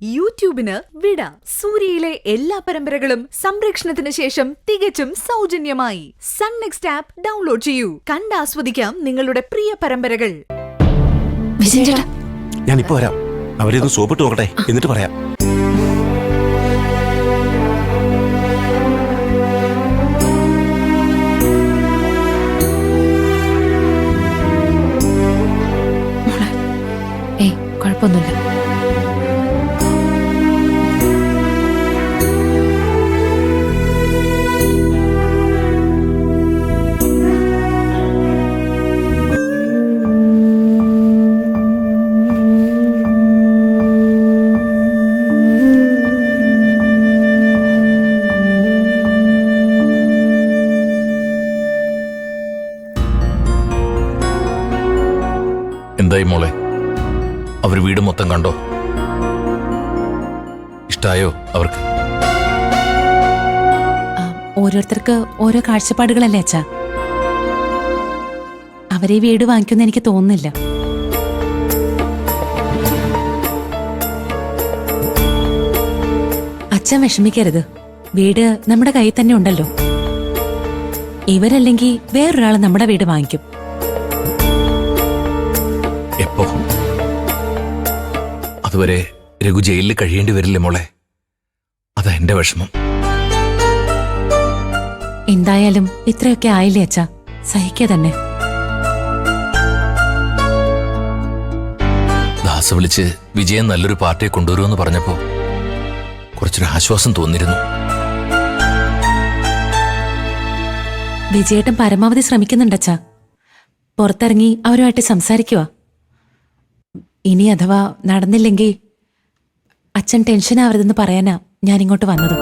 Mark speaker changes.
Speaker 1: യൂട്യൂബിന് വിട. സൂര്യയിലെ എല്ലാ പരമ്പരകളും സംരക്ഷണത്തിന് ശേഷം തികച്ചും സൗജന്യമായി സൺ നെക്സ്റ്റ് ആപ്പ് ഡൗൺലോഡ് ചെയ്യൂ. കണ്ടാസ്വദിക്കാം നിങ്ങളുടെ പ്രിയ പരമ്പരകൾ.
Speaker 2: ഞാനിപ്പോ വരാം. അവരെയൊന്ന് സോപ്പിട്ട് നോക്കട്ടെ, എന്നിട്ട് പറയാം.
Speaker 3: കുഴപ്പമൊന്നുമില്ല.
Speaker 4: എന്തായി മോളെ, അവർ വീട് മൊത്തം കണ്ടോ? ഇഷ്ടായോ അവർക്ക്?
Speaker 3: ഓരോരുത്തർക്ക് ഓരോ കാഴ്ചപ്പാടുകളല്ലേ അച്ഛാ. അവരെ വീട് വാങ്ങിക്കുമെന്ന് എനിക്ക് തോന്നുന്നില്ല. അച്ഛൻ വിഷമിക്കരുത്. വീട് നമ്മുടെ കയ്യിൽ തന്നെ ഉണ്ടല്ലോ. ഇവരല്ലെങ്കിൽ വേറൊരാൾ നമ്മുടെ വീട് വാങ്ങിക്കും.
Speaker 4: എപ്പോ? അതുവരെ രഘു ജയിലിൽ കഴിയേണ്ടി വരില്ലേ മോളെ? അതാ എന്റെ വിഷമം.
Speaker 3: എന്തായാലും ഇത്രയൊക്കെ ആയില്ലേ അച്ഛാ, സഹിക്കുക തന്നെ.
Speaker 4: ദാസ് വിളിച്ച് വിജയൻ നല്ലൊരു പാർട്ടിയെ കൊണ്ടുവരുമെന്ന് പറഞ്ഞപ്പോ കുറച്ചൊരു ആശ്വാസം തോന്നിയിരുന്നു.
Speaker 3: വിജയേട്ടൻ പരമാവധി ശ്രമിക്കുന്നുണ്ടച്ചാ. പുറത്തിറങ്ങി അവരുമായിട്ട് സംസാരിക്കുക. ഇനി അഥവാ നടന്നില്ലെങ്കിൽ അച്ഛൻ ടെൻഷൻ ആവരുതെന്ന് പറയാനാ ഞാനിങ്ങോട്ട് വന്നത്.